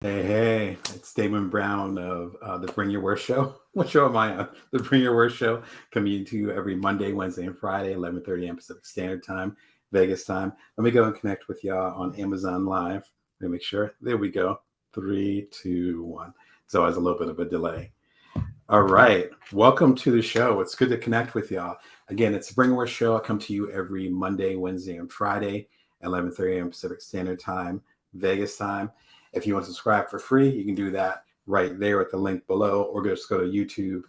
Hey, it's Damon Brown of the Bring Your Worst Show. What show am I on? The Bring Your Worst Show, coming to you every Monday, Wednesday, and Friday, 11:30 a.m. Pacific Standard Time, Vegas time. Let me go and connect with y'all on Amazon Live. Let me make sure. There we go. Three, two, one. It's always a little bit of a delay. All right. Welcome to the show. It's good to connect with y'all. Again, it's the Bring Your Worst Show. I come to you every Monday, Wednesday, and Friday, 11:30 a.m. Pacific Standard Time, Vegas time. If you want to subscribe for free, you can do that right there at the link below, or just go to YouTube.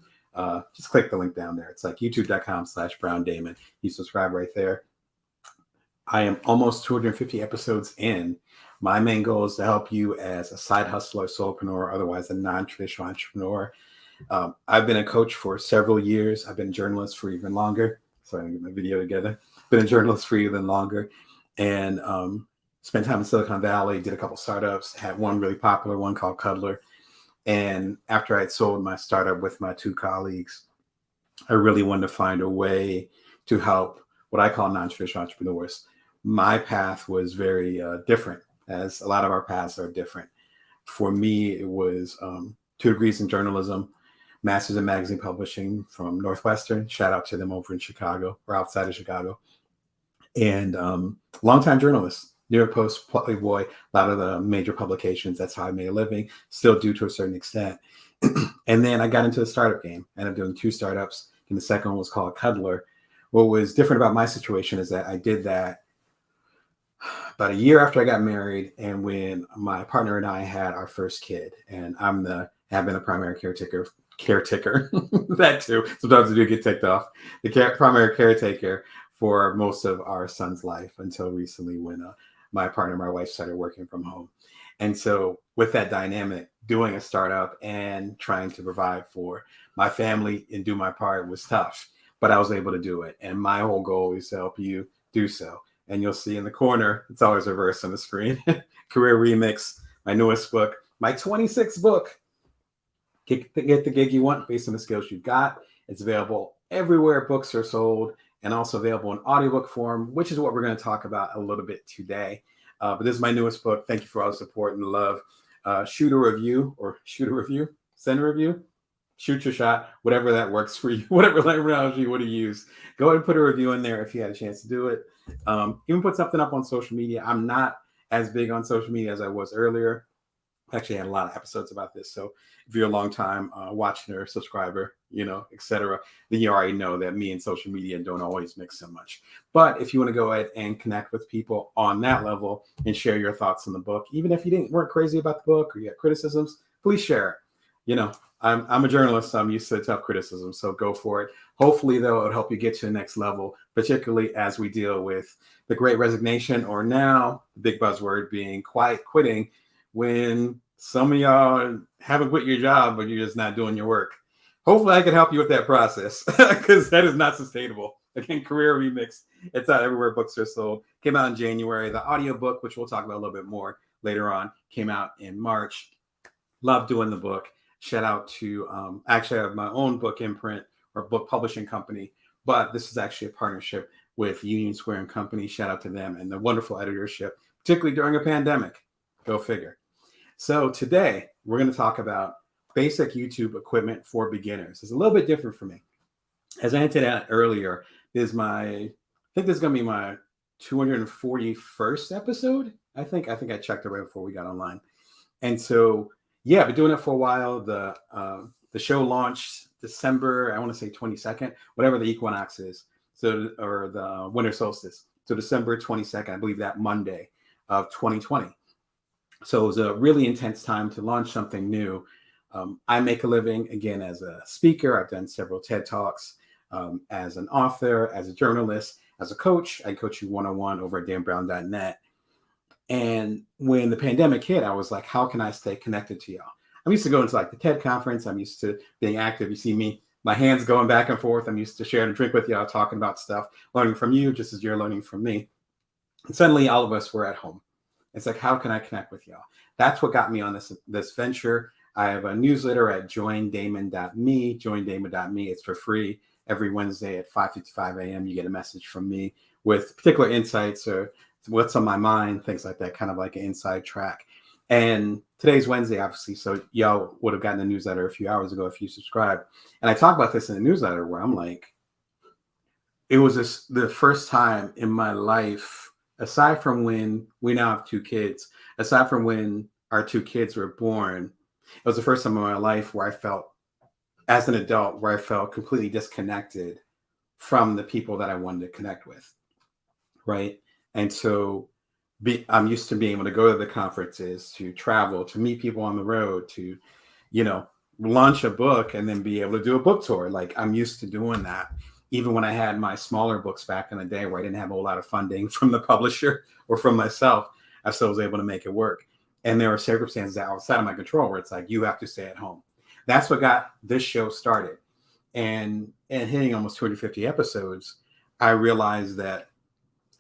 Just click the link down there. It's like youtube.com/Brown Damon. You subscribe right there. I am almost 250 episodes in. My main goal is to help you as a side hustler, solopreneur, otherwise a non-traditional entrepreneur. I've been a coach for several years. I've been a journalist for even longer. Sorry, I'm getting my video together. Been a journalist for even longer. And spent time in Silicon Valley, did a couple startups, had one really popular one called Cuddler. And after I'd sold my startup with my two colleagues, I really wanted to find a way to help what I call non-traditional entrepreneurs. My path was very different, as a lot of our paths are different. For me, it was 2 degrees in journalism, master's in magazine publishing from Northwestern. Shout out to them over in Chicago or outside of Chicago. And longtime journalist. New York Post, Playboy, a lot of the major publications. That's how I made a living, still do to a certain extent. And then I got into the startup game. I ended up doing 2 startups, and the second one was called Cuddler. What was different about my situation is that I did that about a year after I got married, and when my partner and I had our first kid. And have been a primary caretaker. That too. Sometimes I do get ticked off. The primary caretaker for most of our son's life until recently, when my partner, my wife, started working from home. And so with that dynamic, doing a startup and trying to provide for my family and do my part was tough, but I was able to do it. And my whole goal is to help you do so. And you'll see in the corner, it's always reversed on the screen, Career Remix, my newest book, my 26th book, Get the Gig You Want Based on the Skills You've Got. It's available everywhere books are sold, and also available in audiobook form, which is what we're going to talk about a little bit today. But this is my newest book. Thank you for all the support and love. Send a review, shoot your shot, whatever that works for you, whatever terminology you want to use. Go ahead and put a review in there if you had a chance to do it. Even put something up on social media. I'm not as big on social media as I was earlier. I actually had a lot of episodes about this. So if you're a long time watcher, subscriber, etc., then you already know that me and social media don't always mix so much. But if you want to go ahead and connect with people on that level and share your thoughts on the book, even if you weren't crazy about the book or you had criticisms, please share it. I'm a journalist, so I'm used to tough criticism, so go for it. Hopefully, though, it'll help you get to the next level, particularly as we deal with the Great Resignation, or now the big buzzword being quiet quitting, when some of y'all haven't quit your job, but you're just not doing your work. Hopefully I can help you with that process, because that is not sustainable. Again, Career Remix. It's out everywhere books are sold. Came out in January. The audiobook, which we'll talk about a little bit more later on, came out in March. Love doing the book. Shout out to, actually I have my own book imprint or book publishing company, but this is actually a partnership with Union Square and Company. Shout out to them and the wonderful editorship, particularly during a pandemic. Go figure. So today we're going to talk about basic YouTube equipment for beginners. It's a little bit different for me. As I hinted at earlier, I think this is going to be my 241st episode. I think I checked it right before we got online. And so, yeah, I've been doing it for a while. The show launched December, I want to say 22nd, whatever the equinox is. So, or the winter solstice. So December 22nd, I believe that Monday of 2020. So it was a really intense time to launch something new. I make a living, again, as a speaker. I've done several TED Talks, as an author, as a journalist, as a coach. I coach you one-on-one over at danbrown.net. And when the pandemic hit, I was like, how can I stay connected to y'all? I'm used to going to like the TED conference. I'm used to being active. You see me, my hands going back and forth. I'm used to sharing a drink with y'all, talking about stuff, learning from you just as you're learning from me. And suddenly all of us were at home. It's like, how can I connect with y'all? That's what got me on this venture. I have a newsletter at joindamon.me, joindamon.me. It's for free. Every Wednesday at 5:55 a.m. you get a message from me with particular insights or what's on my mind, things like that, kind of like an inside track. And today's Wednesday, obviously, so y'all would have gotten the newsletter a few hours ago if you subscribe. And I talk about this in the newsletter where I'm like, it was the first time in my life, aside from when we now have 2 kids, aside from when our 2 kids were born, it was the first time in my life where I felt, as an adult, where I felt completely disconnected from the people that I wanted to connect with, right? And so I'm used to being able to go to the conferences, to travel, to meet people on the road, to, launch a book and then be able to do a book tour. Like, I'm used to doing that. Even when I had my smaller books back in the day where I didn't have a whole lot of funding from the publisher or from myself, I still was able to make it work. And there are circumstances outside of my control where it's like, you have to stay at home. That's what got this show started. And hitting almost 250 episodes, I realized that,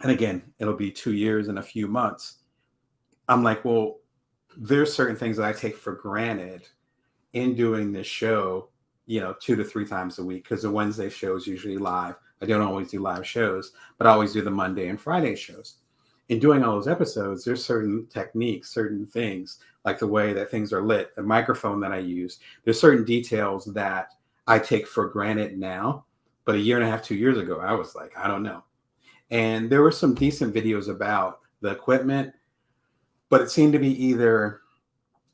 and again, it'll be 2 years and a few months. I'm like, well, there's certain things that I take for granted in doing this show, 2 to 3 times a week, because the Wednesday show is usually live. I don't always do live shows, but I always do the Monday and Friday shows. In doing all those episodes, there's certain techniques, certain things, like the way that things are lit, the microphone that I use. There's certain details that I take for granted now, but a year and a half, 2 years ago, I was like, I don't know. And there were some decent videos about the equipment, but it seemed to be either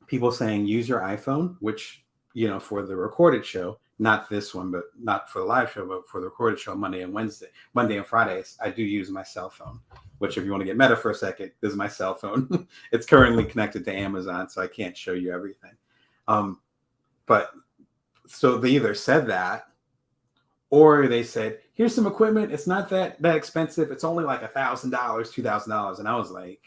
people saying, use your iPhone, which, for the recorded show, not this one, but not for the live show, but for the recorded show, Monday and Fridays, I do use my cell phone, which, if you want to get meta for a second, this is my cell phone. It's currently connected to Amazon, so I can't show you everything. But so they either said that, or they said, here's some equipment. It's not that expensive. It's only like $1,000, $2,000. And I was like,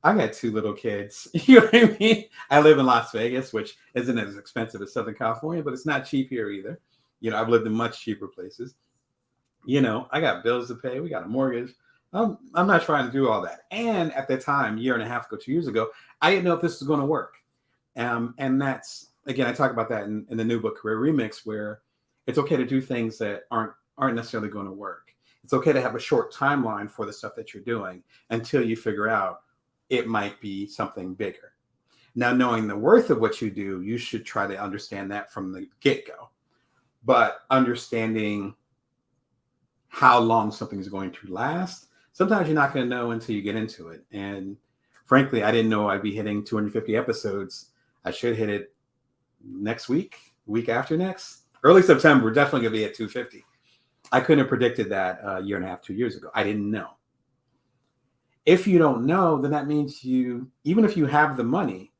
I got 2 little kids. You know what I mean? I live in Las Vegas, which isn't as expensive as Southern California, but it's not cheap here either. I've lived in much cheaper places. I got bills to pay. We got a mortgage. I'm not trying to do all that. And at the time, year and a half ago, 2 years ago, I didn't know if this was going to work. And that's, again, I talk about that in the new book, Career Remix, where it's okay to do things that aren't necessarily going to work. It's okay to have a short timeline for the stuff that you're doing until you figure out it might be something bigger. Now, knowing the worth of what you do, you should try to understand that from the get-go. But understanding how long something is going to last, sometimes you're not going to know until you get into it. And frankly, I didn't know I'd be hitting 250 episodes. I should hit it next week after next. Early September, we're definitely going to be at 250. I couldn't have predicted that a year and a half, 2 years ago. I didn't know. If you don't know, then that means even if you have the money,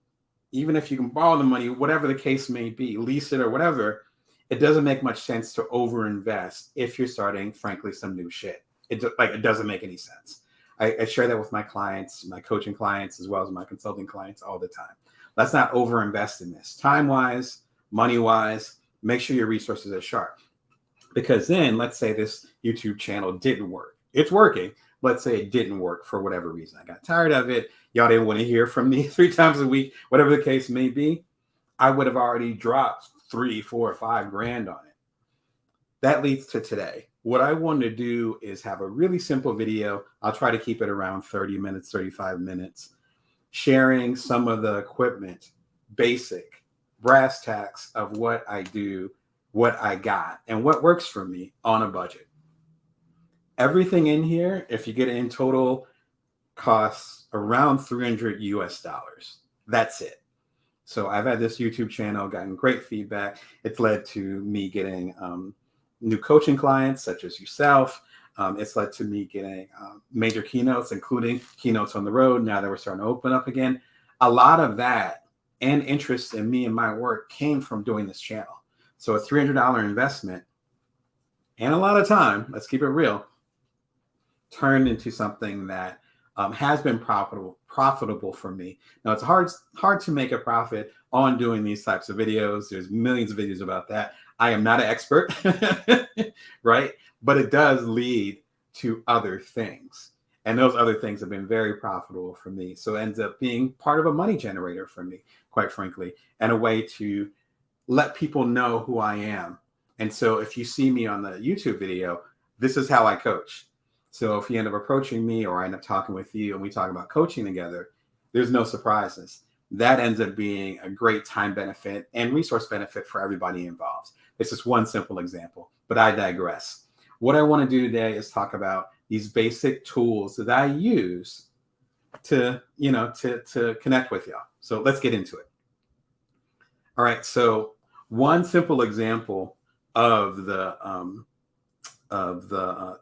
even if you can borrow the money, whatever the case may be, lease it or whatever, it doesn't make much sense to overinvest if you're starting, frankly, some new shit. It doesn't make any sense. I share that with my clients, my coaching clients, as well as my consulting clients all the time. Let's not overinvest in this. Time-wise, money-wise, make sure your resources are sharp. Because then, let's say this YouTube channel didn't work. It's working. Let's say it didn't work for whatever reason. I got tired of it. Y'all didn't want to hear from me 3 times a week, whatever the case may be. I would have already dropped 3, 4, 5 grand on it. That leads to today. What I want to do is have a really simple video. I'll try to keep it around 30 minutes, 35 minutes, sharing some of the equipment, basic brass tacks of what I do, what I got, and what works for me on a budget. Everything in here, if you get it in total, costs around $300 US. That's it. So I've had this YouTube channel, gotten great feedback. It's led to me getting new coaching clients, such as yourself. It's led to me getting major keynotes, including keynotes on the road, now that we're starting to open up again. A lot of that and interest in me and my work came from doing this channel. So a $300 investment and a lot of time, let's keep it real, turned into something that has been profitable for me. Now, it's hard to make a profit on doing these types of videos. There's millions of videos about that. I am not an expert, right? But it does lead to other things. And those other things have been very profitable for me. So it ends up being part of a money generator for me, quite frankly, and a way to let people know who I am. And so if you see me on the YouTube video, this is how I coach. So if you end up approaching me or I end up talking with you and we talk about coaching together, there's no surprises. that ends up being a great time benefit and resource benefit for everybody involved. This is one simple example, but I digress. What I want to do today is talk about these basic tools that I use to connect with y'all. So let's get into it. All right. So one simple example of the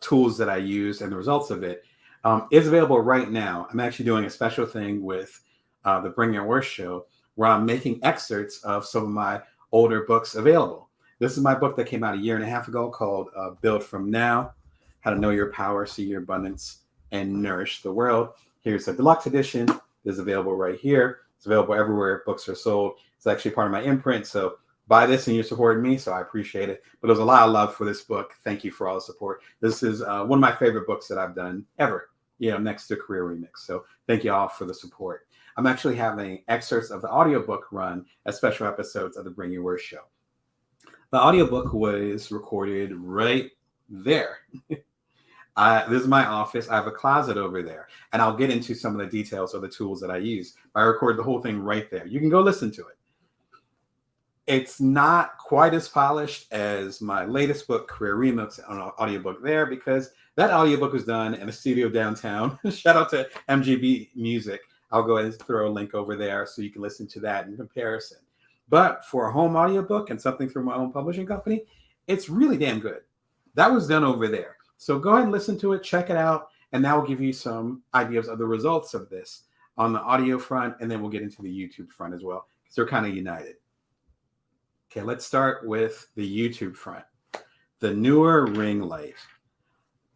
tools that I use and the results of it is available right now. I'm actually doing a special thing with the Bring Your Worst show where I'm making excerpts of some of my older books available. This is my book that came out 1.5 years ago called Build From Now, How to Know Your Power, See Your Abundance, and Nourish the World. Here's a deluxe edition. It's available right here. It's available everywhere books are sold. It's actually part of my imprint. So buy this and you're supporting me. So I appreciate it. But there's a lot of love for this book. Thank you for all the support. This is one of my favorite books that I've done ever, next to Career Remix. So thank you all for the support. I'm actually having excerpts of the audiobook run as special episodes of the Bring Your Worst show. The audiobook was recorded right there. This is my office. I have a closet over there, and I'll get into some of the details of the tools that I use. I recorded the whole thing right there. You can go listen to it. It's not quite as polished as my latest book, Career Remix, on an audiobook there, because that audiobook was done in a studio downtown. Shout out to MGB Music. I'll go ahead and throw a link over there so you can listen to that in comparison. But for a home audiobook and something through my own publishing company, it's really damn good. That was done over there. So go ahead and listen to it, check it out, and that will give you some ideas of the results of this on the audio front, and then we'll get into the YouTube front as well, because they're kind of united. Okay, let's start with the YouTube front. The Neewer ring light.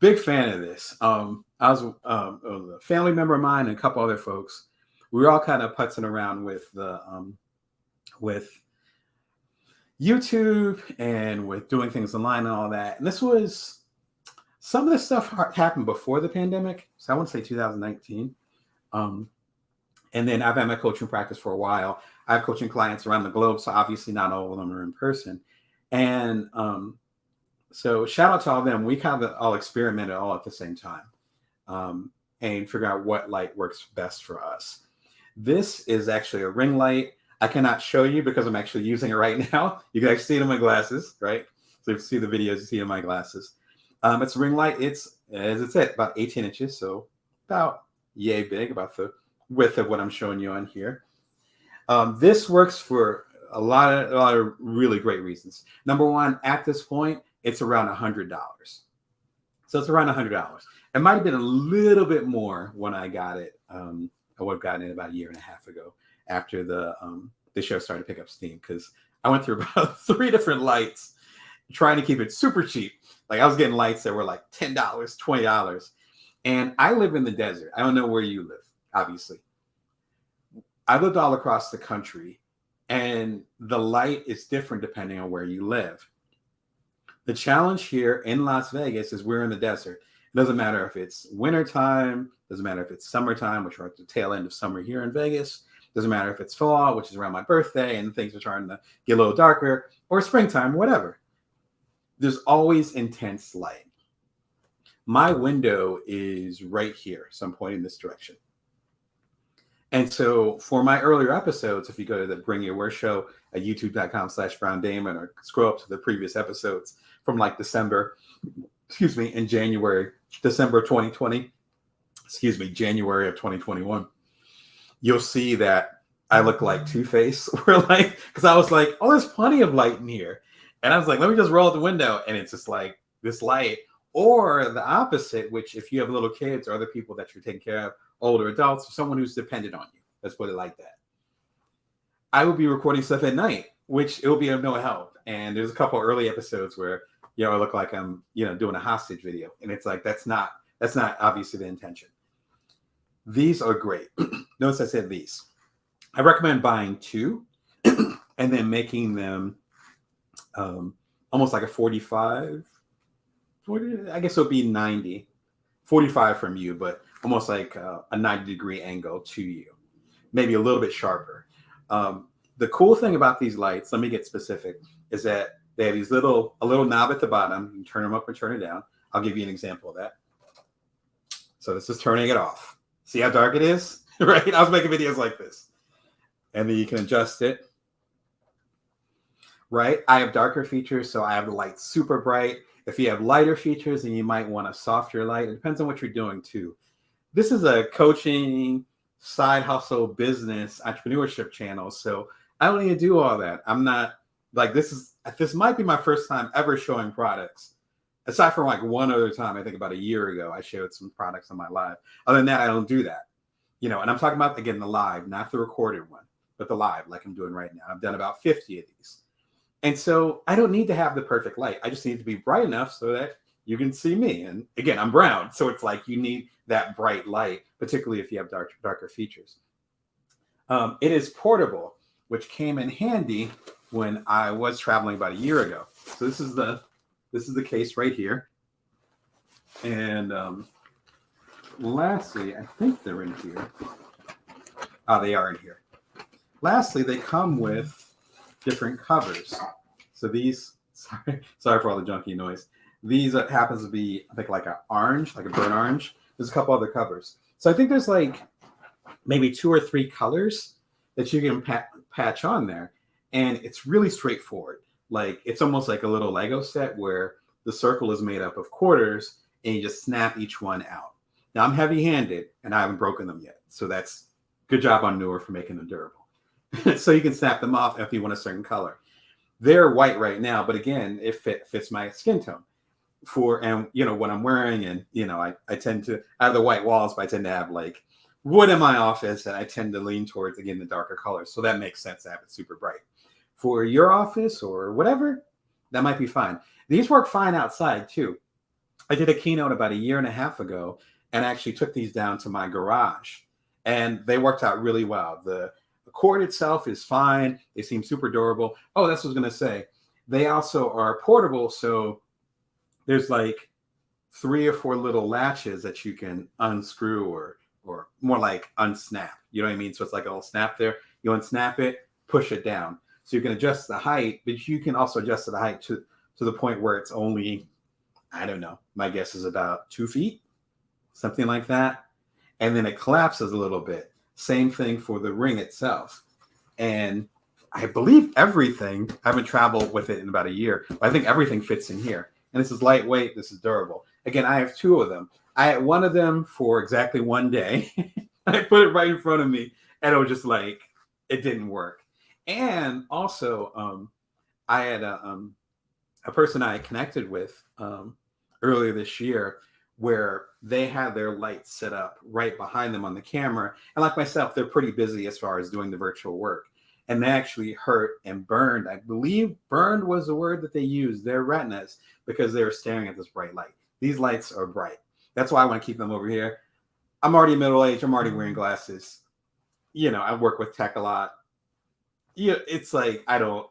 Big fan of this. I was a family member of mine and a couple other folks. We were all kind of putzing around with the with YouTube and with doing things online and all that. And this was, some of this stuff happened before the pandemic. So I want to say 2019. And then I've had my coaching practice for a while. I have coaching clients around the globe. So obviously not all of them are in person. And so shout out to all of them. We kind of all experimented all at the same time and figure out what light works best for us. This is actually a ring light. I cannot show you because I'm actually using it right now. You can actually see it in my glasses, right? So if you see the videos, you see it in my glasses. It's a ring light. It's, as it said, about 18 inches. So about yay big, about the width of what I'm showing you on here. This works for a lot of really great reasons. Number one, at this point, it's around $100. So it's around $100. It might have been a little bit more when I got it. I would have gotten it about 1.5 years ago after the show started to pick up steam, because I went through about 3 different lights trying to keep it super cheap. Like I was getting lights that were like $10, $20. And I live in the desert. I don't know where you live, obviously. I lived all across the country, and the light is different depending on where you live. The challenge here in Las Vegas is we're in the desert. It doesn't matter if it's wintertime, doesn't matter if it's summertime, which we're at the tail end of summer here in Vegas. Doesn't matter if it's fall, which is around my birthday and things are starting to get a little darker, or springtime, whatever. There's always intense light. My window is right here, so I'm pointing this direction. And so for my earlier episodes, if you go to the Bring Your Worst show at youtube.com/BrownDamon, or scroll up to the previous episodes from like December 2020, January of 2021, you'll see that I look like Two-Face. Because I was like, oh, there's plenty of light in here. And I was like, let me just roll out the window. And it's just like this light. Or the opposite, which if you have little kids or other people that you're taking care of, older adults, or someone who's dependent on you, let's put it like that, I would be recording stuff at night, which it will be of no help. And there's a couple early episodes where, I look like I'm, doing a hostage video. And it's like, that's not obviously the intention. These are great. Notice I said these. I recommend buying 2 and then making them almost like a 45, 40, I guess it would be 90, 45 from you, but almost like a 90-degree angle to you, maybe a little bit sharper. The cool thing about these lights, let me get specific, is that they have a little knob at the bottom. You can turn them up and turn it down. I'll give you an example of that. So this is turning it off. See how dark it is, right? I was making videos like this. and then you can adjust it. Right? I have darker features, so I have the light super bright. If you have lighter features, then you might want a softer light. It depends on what you're doing too. This is a coaching, side hustle, business, entrepreneurship channel, so I don't need to do all that. I'm not like this might be my first time ever showing products. Aside from like one other time, I think about a year ago, I showed some products on my live. Other than that, I don't do that. And I'm talking about, again, the live, not the recorded one, but the live like I'm doing right now. I've done about 50 of these. And so I don't need to have the perfect light. I just need to be bright enough so that you can see me. And again, I'm brown. So it's like you need that bright light, particularly if you have darker features. It is portable, which came in handy when I was traveling about a year ago. So this is the case right here. And lastly, I think they're in here. Oh, they are in here. Lastly, they come with different covers. So these, sorry for all the junky noise. These happens to be, I think, like an orange, like a burnt orange. There's a couple other covers. So I think there's like maybe 2 or 3 colors that you can patch on there. And it's really straightforward. Like it's almost like a little Lego set where the circle is made up of quarters and you just snap each one out. Now I'm heavy-handed and I haven't broken them yet. So that's good job on Neewer for making them durable. So you can snap them off if you want a certain color. They're white right now, but again, it fits my skin tone. And what I'm wearing, and I tend to I have the white walls, but I tend to have like wood in my office, and I tend to lean towards, again, the darker colors. So that makes sense to have it super bright. For your office or whatever, that might be fine. These work fine outside too. I did a keynote about a year and a half ago and actually took these down to my garage, and they worked out really well. The cord itself is fine. They seem super durable. Oh, that's what I was going to say. They also are portable. So there's like 3 or 4 little latches that you can unscrew or more like unsnap. You know what I mean? So it's like a little snap there. You unsnap it, push it down. So you can adjust the height, but you can also adjust the height to the point where it's only, I don't know, my guess is about 2 feet, something like that. And then it collapses a little bit. Same thing for the ring itself. And I believe everything, I haven't traveled with it in about a year, but I think everything fits in here. And this is lightweight, this is durable. Again, I have 2 of them. I had one of them for exactly one day. I put it right in front of me and it was just like, it didn't work. And also, I had a person I connected with earlier this year where they had their lights set up right behind them on the camera. And like myself, they're pretty busy as far as doing the virtual work. And they actually hurt and burned. I believe burned was the word that they used, their retinas, because they were staring at this bright light. These lights are bright. That's why I want to keep them over here. I'm already middle-aged. I'm already wearing glasses. I work with tech a lot. It's like I don't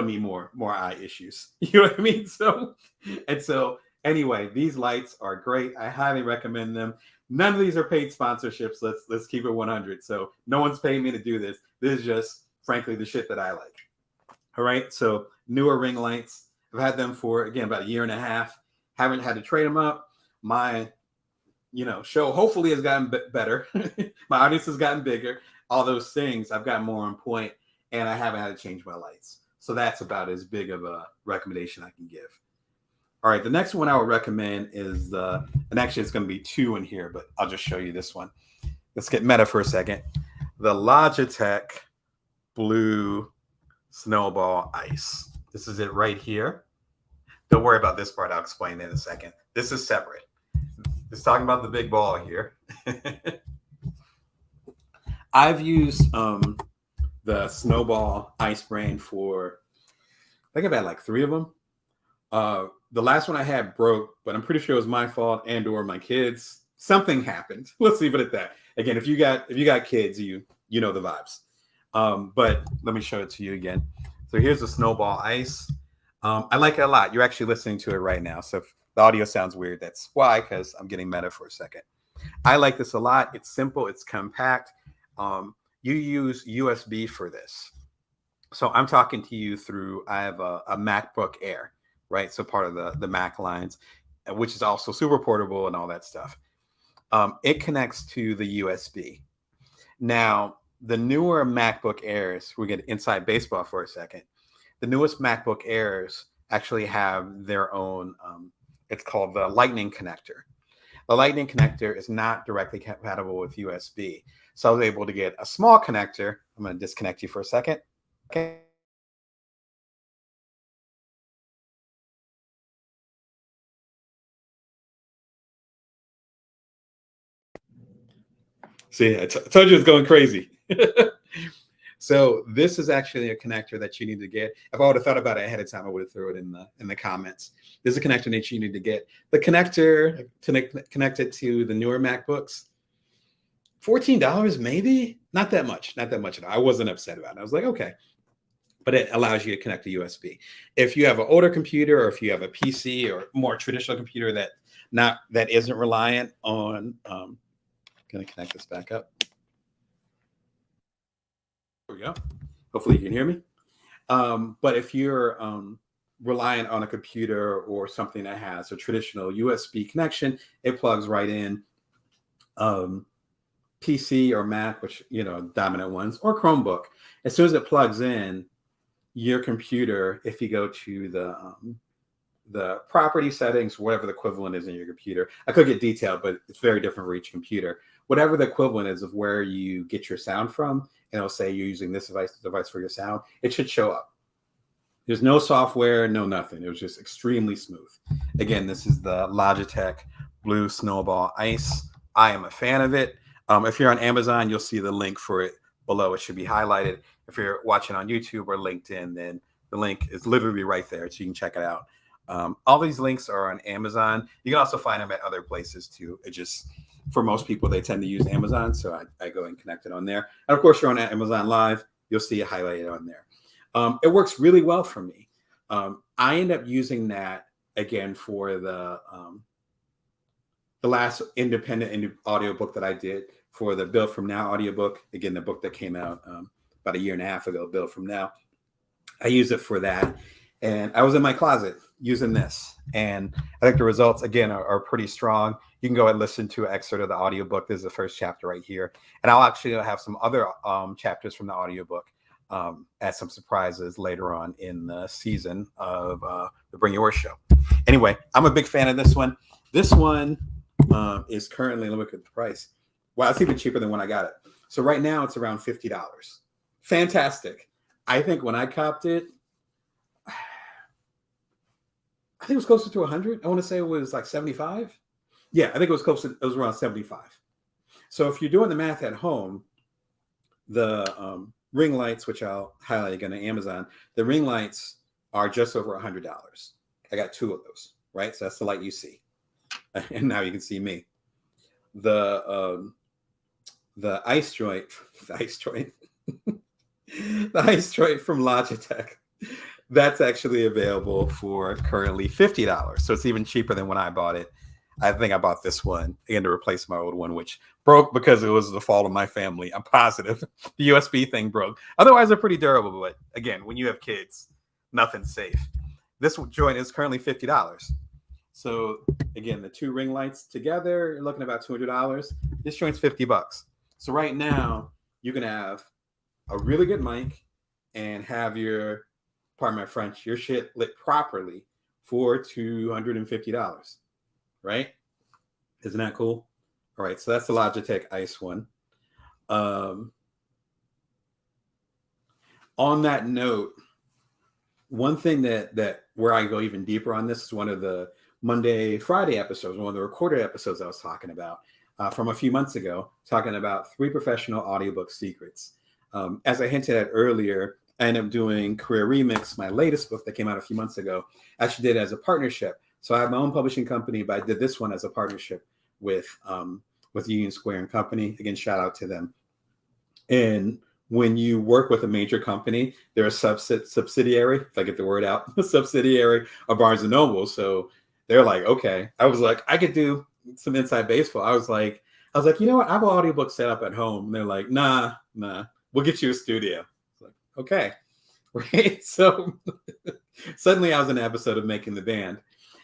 need more eye issues. You know what I mean? So anyway, these lights are great. I highly recommend them. None of these are paid sponsorships. Let's keep it 100. So no one's paying me to do this. This is just, frankly, the shit that I like. All right. So Neewer ring lights. I've had them for, again, about a year and a half. Haven't had to trade them up. My, show hopefully has gotten better. My audience has gotten bigger. All those things. I've gotten more on point, and I haven't had to change my lights. So that's about as big of a recommendation I can give. All right, the next one I would recommend is and actually it's going to be 2 in here, but I'll just show you this one. Let's get meta for a second. The Logitech Blue Snowball Ice. This is it right here. Don't worry about this part. I'll explain in a second. This is separate. It's talking about the big ball here. I've used the Snowball Ice brand for, I think I've had like 3 of them. The last one I had broke, but I'm pretty sure it was my fault and or my kids. Something happened. Let's leave it at that. Again, if you got kids, you know the vibes. But let me show it to you again. So here's the Snowball Ice. I like it a lot. You're actually listening to it right now. So if the audio sounds weird, that's why, because I'm getting meta for a second. I like this a lot. It's simple. It's compact. You use USB for this. So I'm talking to you through, I have a MacBook Air, right? So part of the Mac lines, which is also super portable and all that stuff. It connects to the USB. Now, the newer MacBook Airs, we get inside baseball for a second. The newest MacBook Airs actually have their own, it's called the Lightning connector. The Lightning connector is not directly compatible with USB. So I was able to get a small connector. I'm going to disconnect you for a second. Okay. See, I told you it's going crazy. So this is actually a connector that you need to get. If I would have thought about it ahead of time, I would have threw it in the comments. There's a connector that you need to get. The connector to connect it to the newer MacBooks, $14 maybe? Not that much. Not that much at all. I wasn't upset about it. I was like, okay. But it allows you to connect to USB. If you have an older computer, or if you have a PC or more traditional computer that isn't reliant on, going to connect this back up. There we go. Hopefully you can hear me. But if you're reliant on a computer or something that has a traditional USB connection, it plugs right in. PC or Mac, which, dominant ones, or Chromebook, as soon as it plugs in, your computer, if you go to the property settings, whatever the equivalent is in your computer, I could get detailed, but it's very different for each computer. Whatever the equivalent is of where you get your sound from, and it'll say you're using this device for your sound, it should show up. There's no software, no nothing. It was just extremely smooth. Again, this is the Logitech Blue Snowball Ice. I am a fan of it. If you're on Amazon, you'll see the link for it below. It should be highlighted. If you're watching on YouTube or LinkedIn, then the link is literally right there, so you can check it out. All these links are on Amazon. You can also find them at other places too. It just, for most people, they tend to use Amazon, so I go and connect it on there. And of course, you're on Amazon Live, you'll see it highlighted on there. It works really well for me. I end up using that again for the last independent audiobook that I did for the Build From Now audiobook. Again, the book that came out about a year and a half ago, Build From Now. I use it for that. And I was in my closet using this. And I think the results, again, are pretty strong. You can go and listen to an excerpt of the audiobook. This is the first chapter right here. And I'll actually have some other chapters from the audiobook as some surprises later on in the season of the Bring Your Worst show. Anyway, I'm a big fan of this one. This one is currently, let me look at the price. Wow, it's even cheaper than when I got it. So right now it's around $50. Fantastic. I think when I copped it, I think it was closer to 100. I want to say it was like 75. Yeah, I think it was it was around 75. So if you're doing the math at home, the ring lights, which I'll highlight again on Amazon, the ring lights are just over $100. I got two of those, right? So that's the light you see. And now you can see me. The ice joint, the ice joint from Logitech, that's actually available for currently $50. So it's even cheaper than when I bought it. I think I bought this one again to replace my old one, which broke because it was the fault of my family. I'm positive the USB thing broke. Otherwise, they're pretty durable. But again, when you have kids, nothing's safe. This joint is currently $50. So again, the two ring lights together, you're looking at about $200. This joint's $50. So right now, you can have a really good mic and have your, pardon my French, your shit lit properly for $250, right? Isn't that cool? All right, so that's the Logitech Ice one. On that note, one thing that where I go even deeper on this is one of the Friday episodes, one of the recorded episodes I was talking about from a few months ago, talking about 3 professional audiobook secrets. As I hinted at earlier, I ended up doing Career Remix, my latest book that came out a few months ago. I actually did it as a partnership. So I have my own publishing company, but I did this one as a partnership with Union Square and Company. Again, shout out to them. And when you work with a major company, they're a subsidiary, if I get the word out, a subsidiary of Barnes & Noble. So they're like, okay. I was like, I could do some inside baseball. I was like, you know what? I have an audiobook set up at home. And they're like, nah, we'll get you a studio. Like, okay. Right. So suddenly I was in an episode of Making the Band.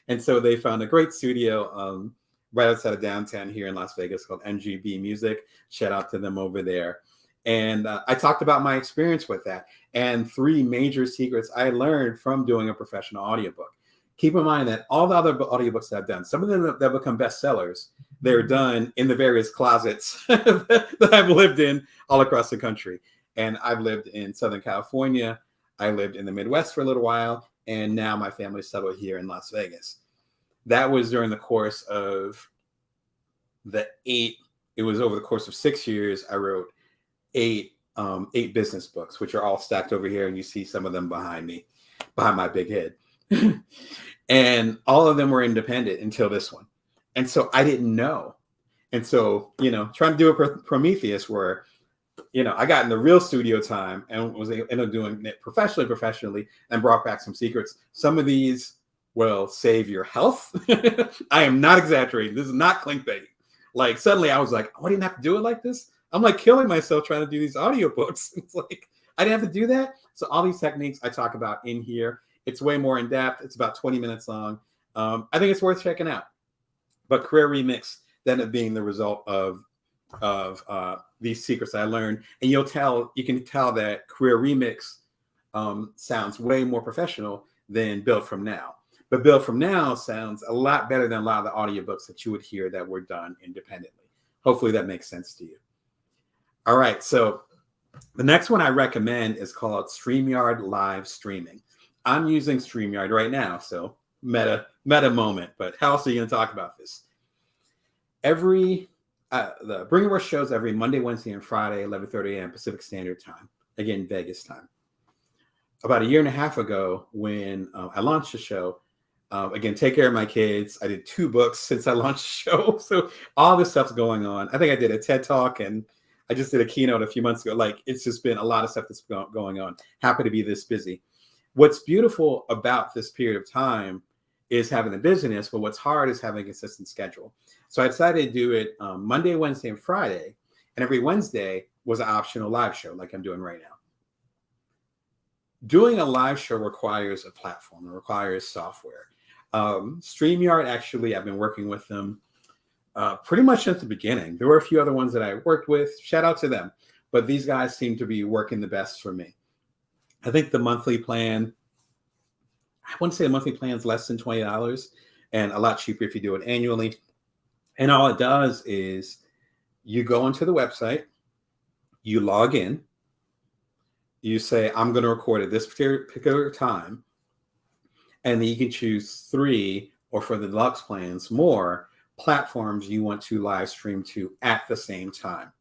And so they found a great studio right outside of downtown here in Las Vegas called MGB Music. Shout out to them over there. And I talked about my experience with that and 3 major secrets I learned from doing a professional audiobook. Keep in mind that all the other audiobooks that I've done, some of them that become bestsellers, they're done in the various closets that I've lived in all across the country. And I've lived in Southern California. I lived in the Midwest for a little while. And now my family settled here in Las Vegas. That was during the course of it was over the course of 6 years. I wrote 8 business books, which are all stacked over here. And you see some of them behind me, behind my big head. And all of them were independent until this one. And so I didn't know. And so, trying to do a Prometheus where, I got in the real studio time and ended up doing it professionally and brought back some secrets. Some of these will save your health. I am not exaggerating. This is not clickbait. Like suddenly I was like, oh, I didn't have to do it like this. I'm like killing myself trying to do these audiobooks. It's like, I didn't have to do that. So all these techniques I talk about in here. It's way more in depth. It's about 20 minutes long. I think it's worth checking out. But Career Remix ended up being the result of these secrets I learned. And you can tell that Career Remix sounds way more professional than Build From Now. But Build From Now sounds a lot better than a lot of the audiobooks that you would hear that were done independently. Hopefully that makes sense to you. All right, so the next one I recommend is called StreamYard Live Streaming. I'm using StreamYard right now, so meta moment, but how else are you going to talk about this? The Bring Your Worst shows every Monday, Wednesday, and Friday, 11:30 a.m. Pacific Standard Time, again, Vegas time. About a year and a half ago, when I launched the show, again, take care of my kids. I did 2 books since I launched the show, so all this stuff's going on. I think I did a TED Talk, and I just did a keynote a few months ago. Like, it's just been a lot of stuff that's going on. Happy to be this busy. What's beautiful about this period of time is having a business, but what's hard is having a consistent schedule. So I decided to do it Monday, Wednesday, and Friday. And every Wednesday was an optional live show like I'm doing right now. Doing a live show requires a platform. It requires software. StreamYard, actually, I've been working with them pretty much since the beginning. There were a few other ones that I worked with. Shout out to them. But these guys seem to be working the best for me. I think the monthly plan, I wouldn't say the monthly plan is less than $20 and a lot cheaper if you do it annually. And all it does is you go onto the website, you log in, you say, I'm going to record at this particular time. And then you can choose 3, or for the deluxe plans, more platforms you want to live stream to at the same time.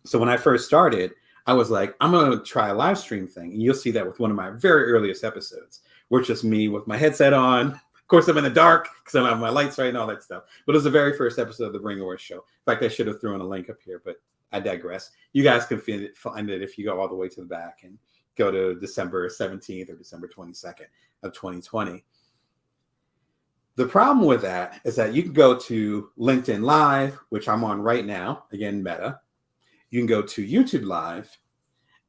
So when I first started, I was like, I'm going to try a live stream thing. And you'll see that with one of my very earliest episodes, where it's just me with my headset on. Of course, I'm in the dark because I don't have my lights right and all that stuff. But it was the very first episode of the Bring Your Worst show. In fact, I should have thrown a link up here, but I digress. You guys can find it if you go all the way to the back and go to December 17th or December 22nd of 2020. The problem with that is that you can go to LinkedIn Live, which I'm on right now, again, Meta. You can go to YouTube Live,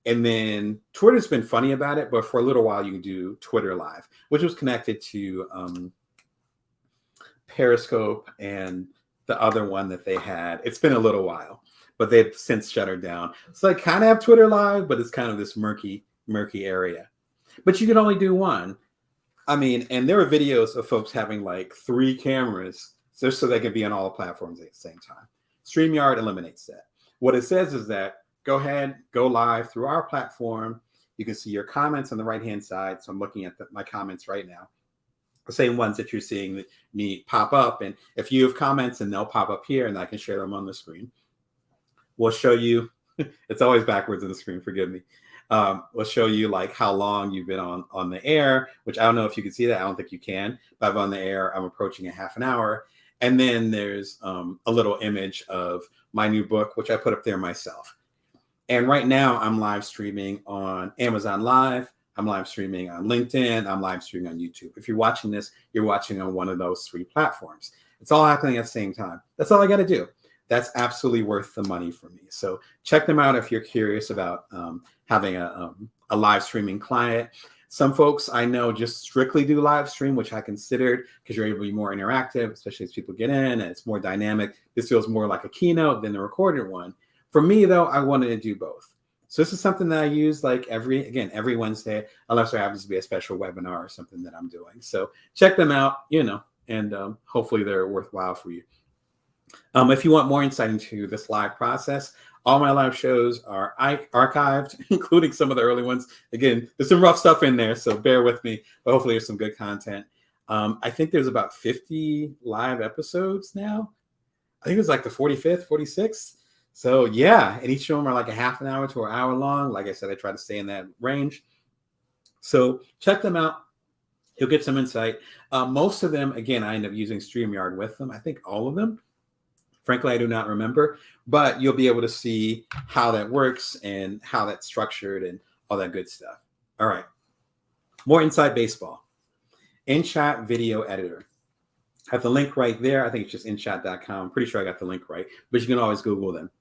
and then Twitter's been funny about it, but for a little while you can do Twitter Live, which was connected to Periscope and the other one that they had. It's been a little while, but they've since shut her down. So I kind of have Twitter Live, but it's kind of this murky area. But you can only do one. I mean, and there are videos of folks having like 3 cameras just so they can be on all the platforms at the same time. StreamYard eliminates that. What it says is that go ahead, go live through our platform. You can see your comments on the right-hand side. So I'm looking at my comments right now. The same ones that you're seeing me pop up. And if you have comments, and they'll pop up here and I can share them on the screen. We'll show you, it's always backwards on the screen, forgive me. We'll show you like how long you've been on the air, which I don't know if you can see that. I don't think you can, but I'm on the air. I'm approaching a half an hour. And then there's a little image of my new book, which I put up there myself. And right now I'm live streaming on Amazon Live. I'm live streaming on LinkedIn. I'm live streaming on YouTube. If you're watching this, you're watching on one of those 3 platforms. It's all happening at the same time. That's all I got to do. That's absolutely worth the money for me. So check them out if you're curious about having a live streaming client. Some folks I know just strictly do live stream, which I considered because you're able to be more interactive, especially as people get in and it's more dynamic. This feels more like a keynote than the recorded one. For me, though, I wanted to do both. So this is something that I use like every Wednesday, unless there happens to be a special webinar or something that I'm doing. So check them out, and hopefully they're worthwhile for you. If you want more insight into this live process, all my live shows are archived, including some of the early ones. Again, there's some rough stuff in there, so bear with me, but hopefully there's some good content. I think there's about 50 live episodes now. I think it's like the 45th, 46th. So yeah, and each of them are like a half an hour to an hour long. Like I said, I try to stay in that range. So check them out. You'll get some insight. Most of them, again, I end up using Streamyard with them. I think all of them. Frankly, I do not remember, but you'll be able to see how that works and how that's structured and all that good stuff. All right. More inside baseball. InShot video editor. I have the link right there. I think it's just InShot.com. I'm pretty sure I got the link right, but you can always Google them.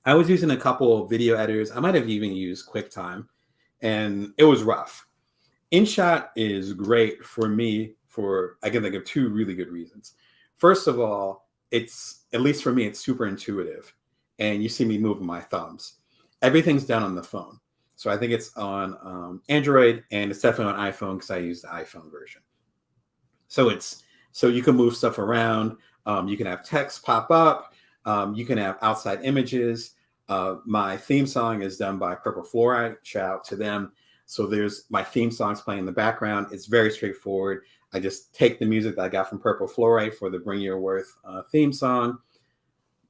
I was using a couple of video editors. I might have even used QuickTime, and it was rough. InShot is great for me I can think of two really good reasons. First of all, it's, at least for me, it's super intuitive. And you see me moving my thumbs. Everything's done on the phone. So I think it's on Android, and it's definitely on iPhone because I use the iPhone version. So you can move stuff around. You can have text pop up. You can have outside images. My theme song is done by Purple Fluoride. Shout out to them. So there's my theme songs playing in the background. It's very straightforward. I just take the music that I got from Purple Fluoride for the Bring Your Worth theme song,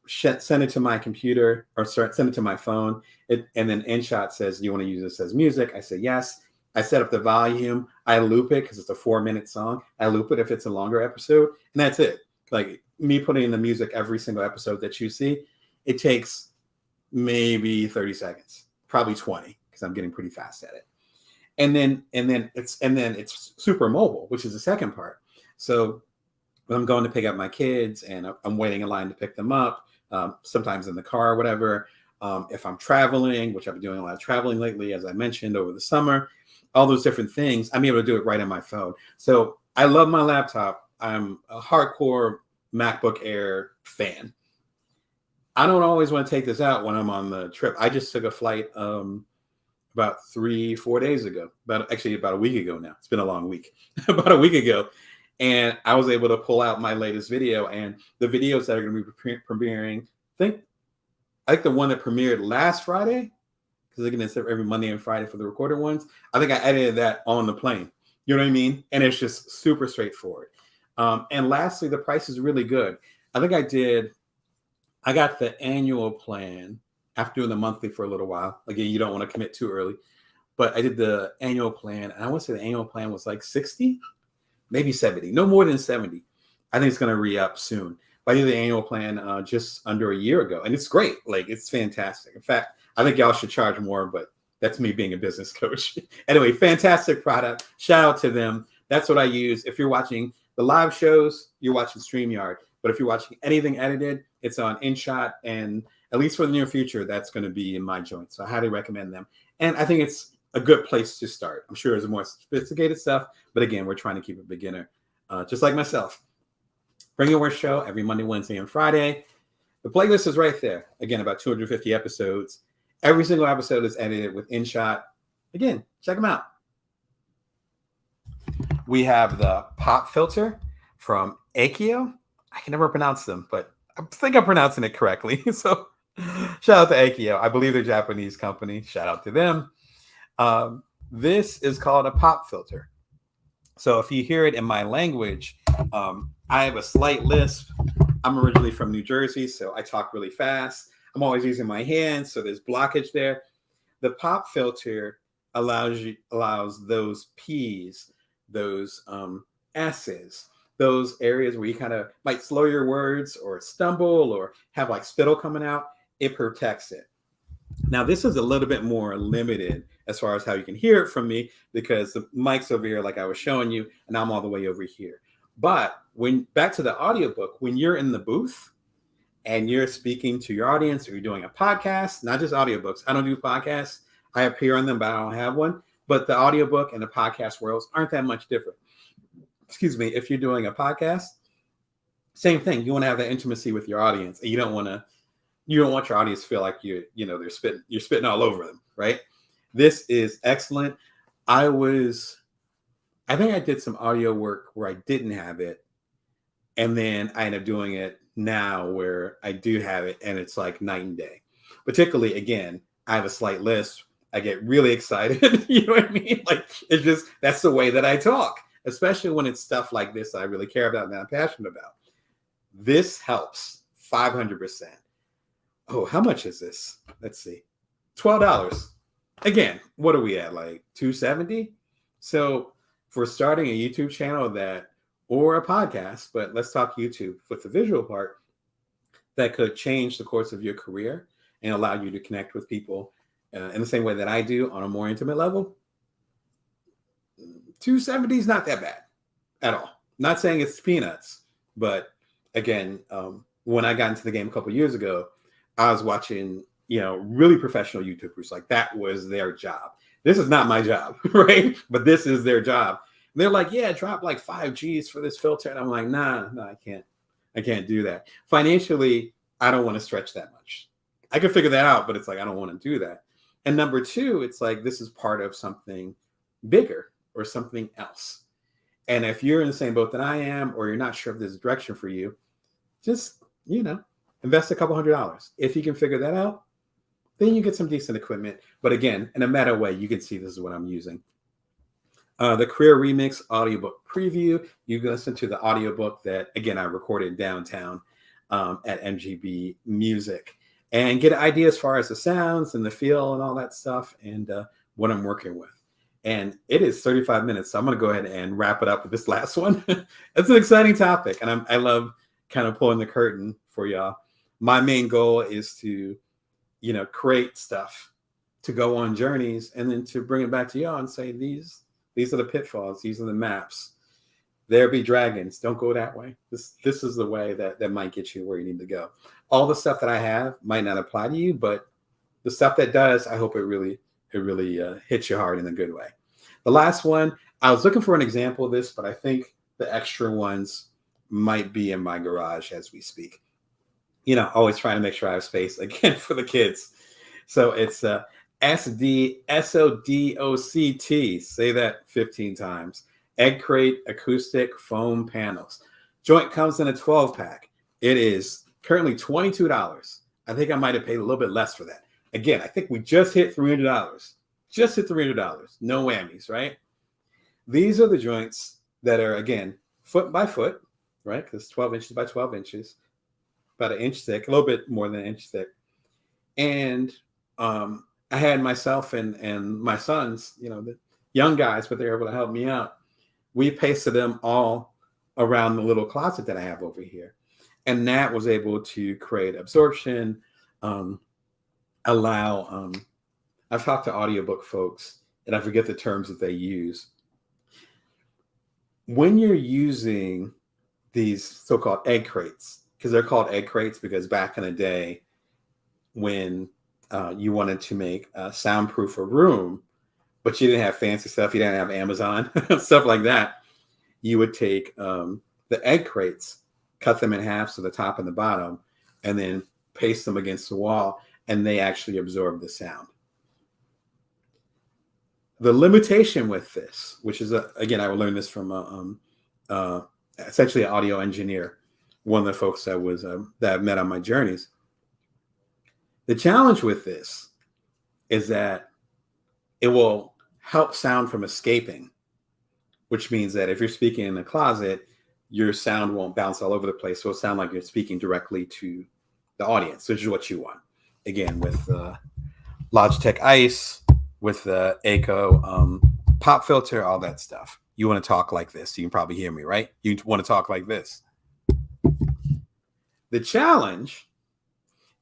send it to my computer, or send it to my phone. And then InShot says, do you want to use this as music? I say yes. I set up the volume. I loop it because it's a 4-minute song. I loop it if it's a longer episode, and that's it. Like me putting in the music every single episode that you see, it takes maybe 30 seconds, probably 20, because I'm getting pretty fast at it. And then it's super mobile, which is the second part. So when I'm going to pick up my kids and I'm waiting in line to pick them up, sometimes in the car or whatever, if I'm traveling, which I've been doing a lot of traveling lately, as I mentioned over the summer, all those different things, I'm able to do it right on my phone. So I love my laptop. I'm a hardcore MacBook Air fan. I don't always want to take this out when I'm on the trip. I just took a flight about 3-4 days ago, about a week ago now. It's been a long week, about a week ago. And I was able to pull out my latest video, and the videos that are going to be premiering, I think the one that premiered last Friday, because again, it's every Monday and Friday for the recorded ones. I think I edited that on the plane. You know what I mean? And it's just super straightforward. And lastly, the price is really good. I think I got the annual plan after doing the monthly for a little while. Again, you don't want to commit too early, but I did the annual plan, and I want to say the annual plan was like 60, maybe 70, no more than 70. I think it's going to re-up soon. But I did the annual plan just under a year ago, and it's great. Like, it's fantastic. In fact, I think y'all should charge more, but that's me being a business coach. Anyway, fantastic product. Shout out to them. That's what I use. If you're watching the live shows, you're watching StreamYard. But if you're watching anything edited, it's on InShot, and at least for the near future, that's going to be in my joint. So I highly recommend them. And I think it's a good place to start. I'm sure there's more sophisticated stuff, but again, we're trying to keep it beginner, just like myself. Bring Your Worst show every Monday, Wednesday, and Friday. The playlist is right there. Again, about 250 episodes. Every single episode is edited with InShot. Again, check them out. We have the Pop Filter from Aokeo. I can never pronounce them, but I think I'm pronouncing it correctly. So shout out to Aokeo. I believe they're a Japanese company. Shout out to them. This is called a pop filter. So if you hear it in my language, I have a slight lisp. I'm originally from New Jersey, so I talk really fast. I'm always using my hands, so there's blockage there. The pop filter allows those P's, those S's, those areas where you kind of might slow your words or stumble or have like spittle coming out. It protects it. Now, this is a little bit more limited as far as how you can hear it from me, because the mic's over here like I was showing you, and I'm all the way over here. But back to the audiobook, when you're in the booth and you're speaking to your audience, or you're doing a podcast, not just audiobooks. I don't do podcasts. I appear on them, but I don't have one. But the audiobook and the podcast worlds aren't that much different. Excuse me. If you're doing a podcast, same thing. You want to have that intimacy with your audience, and you don't want to you don't want your audience to feel like you're spitting all over them, right? This is excellent. I think I did some audio work where I didn't have it, and then I end up doing it now where I do have it, and it's like night and day. Particularly, again, I have a slight lisp. I get really excited. You know what I mean? Like, it's just, that's the way that I talk, especially when it's stuff like this I really care about and that I'm passionate about. This helps 500%. Oh, how much is this? Let's see. $12. Again, what are we at? Like $270? So for starting a YouTube channel or a podcast, but let's talk YouTube with the visual part, that could change the course of your career and allow you to connect with people in the same way that I do on a more intimate level. $270 is not that bad at all. Not saying it's peanuts, but again, when I got into the game a couple of years ago, I was watching, really professional YouTubers. Like, that was their job. This is not my job, right? But this is their job. And they're like, yeah, drop like 5 G's for this filter. And I'm like, nah, I can't do that. Financially, I don't want to stretch that much. I can figure that out, but it's like, I don't want to do that. And number two, it's like, this is part of something bigger or something else. And if you're in the same boat that I am, or you're not sure if there's a direction for you, just, invest a couple $100. If you can figure that out, then you get some decent equipment. But again, in a meta way, you can see this is what I'm using. The Career Remix audiobook preview. You can listen to the audiobook that, again, I recorded downtown at MGB Music, and get an idea as far as the sounds and the feel and all that stuff, and what I'm working with. And it is 35 minutes, so I'm going to go ahead and wrap it up with this last one. It's an exciting topic, and I love kind of pulling the curtain for y'all. My main goal is to, create stuff, to go on journeys, and then to bring it back to y'all and say, these are the pitfalls, these are the maps. There be dragons. Don't go that way. This is the way that might get you where you need to go. All the stuff that I have might not apply to you, but the stuff that does, I hope it really hits you hard in a good way. The last one, I was looking for an example of this, but I think the extra ones might be in my garage as we speak. Always trying to make sure I have space again for the kids. So it's SDSODOCT. Say that 15 times. Egg crate acoustic foam panels. Joint comes in a 12-pack. It is currently $22. I think I might have paid a little bit less for that. Again, I think we just hit $300. Just hit $300. No whammies, right? These are the joints that are, again, foot by foot, right? Because 12 inches by 12 inches, about an inch thick, a little bit more than an inch thick. And I had myself and my sons, the young guys, but they're able to help me out. We pasted them all around the little closet that I have over here. And that was able to create absorption, allow, I've talked to audiobook folks, and I forget the terms that they use. When you're using these so-called egg crates, because they're called egg crates because back in the day when you wanted to make a soundproof a room, but you didn't have fancy stuff, you didn't have Amazon, stuff like that, you would take the egg crates, cut them in half, so the top and the bottom, and then paste them against the wall, and they actually absorb the sound. The limitation with this, which is, again, I learned this from essentially an audio engineer, one of the folks that I met on my journeys. The challenge with this is that it will help sound from escaping, which means that if you're speaking in a closet, your sound won't bounce all over the place. So it'll sound like you're speaking directly to the audience, which is what you want. Again, with Logitech Ice, with the Aokeo Pop Filter, all that stuff. You want to talk like this. You can probably hear me, right? You want to talk like this. The challenge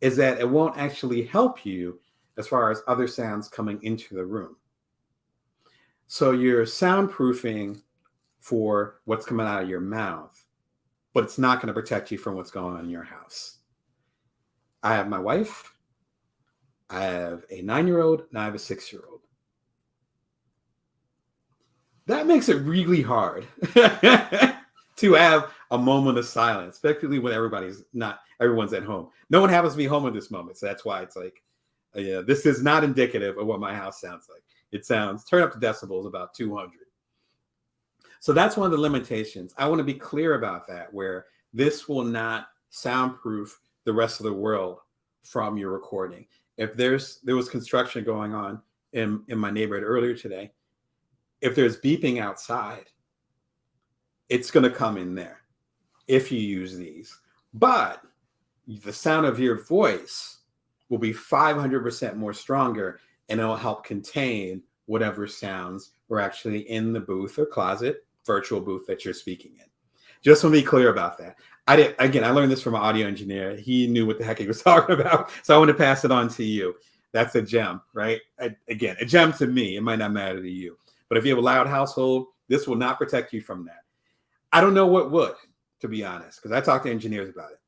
is that it won't actually help you as far as other sounds coming into the room. So you're soundproofing for what's coming out of your mouth, but it's not going to protect you from what's going on in your house. I have my wife, I have a 9-year-old, and I have a 6-year-old. That makes it really hard to have a moment of silence, especially when everyone's at home. No one happens to be home at this moment. So that's why it's like, yeah, this is not indicative of what my house sounds like. It sounds, turn up the decibels about 200. So that's one of the limitations. I want to be clear about that, where this will not soundproof the rest of the world from your recording. If there was construction going on in my neighborhood earlier today, if there's beeping outside, it's going to come in there if you use these. But the sound of your voice will be 500% more stronger, and it'll help contain whatever sounds were actually in the booth or closet, virtual booth that you're speaking in. Just want to be clear about that. I learned this from an audio engineer. He knew what the heck he was talking about. So I want to pass it on to you. That's a gem, right? Again, a gem to me. It might not matter to you. But if you have a loud household, this will not protect you from that. I don't know what would, to be honest, because I talk to engineers about it.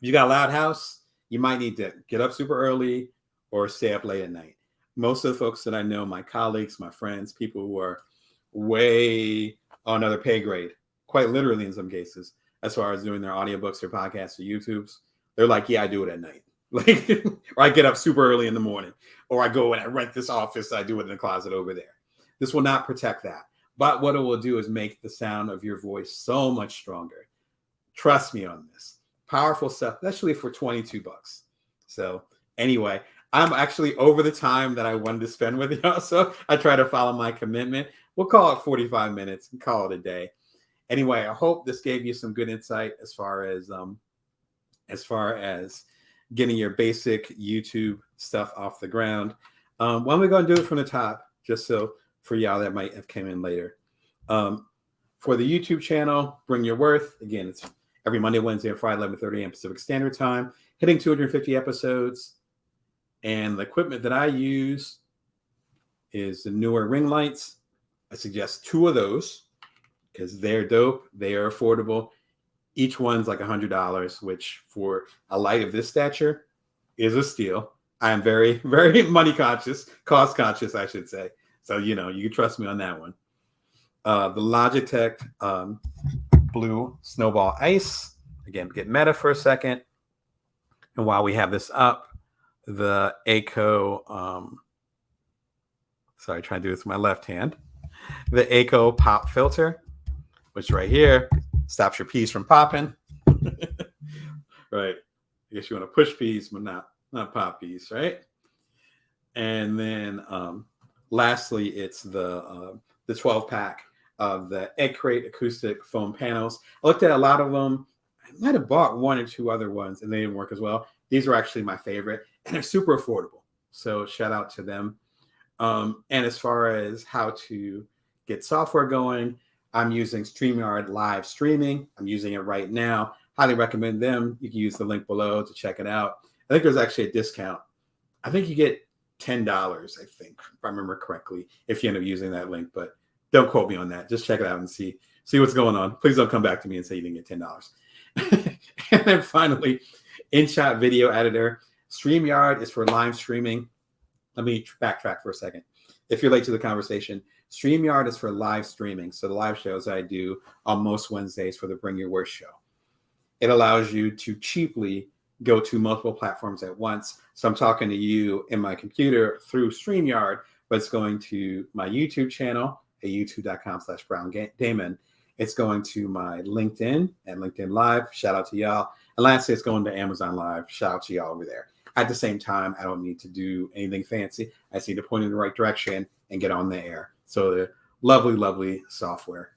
If you got a loud house, you might need to get up super early or stay up late at night. Most of the folks that I know, my colleagues, my friends, people who are way on another pay grade, quite literally in some cases, as far as doing their audiobooks or podcasts or YouTubes, they're like, yeah, I do it at night. Like, or I get up super early in the morning, or I go and I rent this office. I do it in the closet over there. This will not protect that. But what it will do is make the sound of your voice so much stronger. Trust me on this. Powerful stuff, especially for $22. So anyway, I'm actually over the time that I wanted to spend with y'all. So I try to follow my commitment. We'll call it 45 minutes and call it a day. Anyway, I hope this gave you some good insight as far as getting your basic YouTube stuff off the ground. Why don't we go and do it from the top, just so for y'all that might have came in later. For the YouTube channel, Bring Your Worth. Again, it's every Monday, Wednesday, and Friday, 11:30 a.m. Pacific Standard Time, hitting 250 episodes. And the equipment that I use is the Neewer ring lights. I suggest 2 of those because they're dope. They are affordable. Each one's like $100, which for a light of this stature is a steal. I am very, very money conscious, cost conscious, I should say. So, you can trust me on that one. The Logitech blue Snowball Ice. Again, get meta for a second. And while we have this up, the Aokeo, trying to do this with my left hand. The Aokeo Pop Filter, which right here stops your peas from popping. Right. I guess you want to push peas, but not pop peas, right? And then lastly, it's the 12-pack of the Egg Crate acoustic foam panels. I looked at a lot of them. I might have bought 1 or 2 other ones, and they didn't work as well. These are actually my favorite, and they're super affordable. So shout out to them. And as far as how to get software going, I'm using Streamyard live streaming. I'm using it right now. Highly recommend them. You can use the link below to check it out. I think there's actually a discount. I think you get $10, I think, if I remember correctly, if you end up using that link. But don't quote me on that. Just check it out and see what's going on. Please don't come back to me and say you didn't get $10. And then finally, InShot video editor. StreamYard is for live streaming. Let me backtrack for a second. If you're late to the conversation, StreamYard is for live streaming. So the live shows I do on most Wednesdays for the Bring Your Worst show. It allows you to cheaply go to multiple platforms at once. So I'm talking to you in my computer through StreamYard, but it's going to my YouTube channel at youtube.com/BrownDamon. It's going to my LinkedIn at LinkedIn Live. Shout out to y'all. And lastly, it's going to Amazon Live. Shout out to y'all over there. At the same time, I don't need to do anything fancy. I just need to point in the right direction and get on the air. So the lovely, lovely software.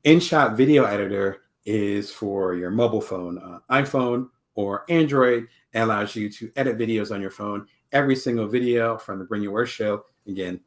InShot Video Editor is for your mobile phone, iPhone or Android, and allows you to edit videos on your phone. Every single video from the Bring Your Worst show, again,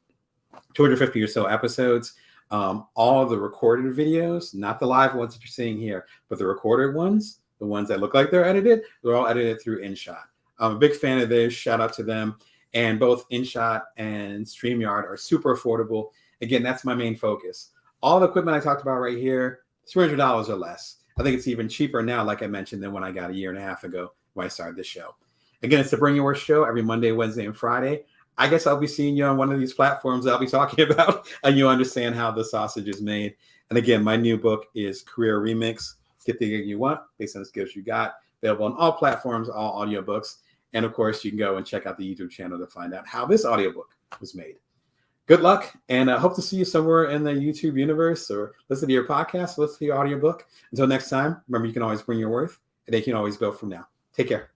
250 or so episodes. All the recorded videos, not the live ones that you're seeing here, but the recorded ones, the ones that look like they're edited, they're all edited through InShot. I'm a big fan of this. Shout out to them. And both InShot and StreamYard are super affordable. Again, that's my main focus. All the equipment I talked about right here, $300 or less. I think it's even cheaper now, like I mentioned, than when I got a year and a half ago when I started this show. Again, it's the Bring Your Worst show every Monday, Wednesday, and Friday. I guess I'll be seeing you on one of these platforms I'll be talking about, and you'll understand how the sausage is made. And again, my new book is Career Remix. Get the gig you want based on the skills you got. Available on all platforms, all audiobooks. And of course, you can go and check out the YouTube channel to find out how this audiobook was made. Good luck, and I hope to see you somewhere in the YouTube universe, or listen to your podcast, listen to your audiobook. Until next time, remember, you can always bring your worth, and they can always go from now. Take care.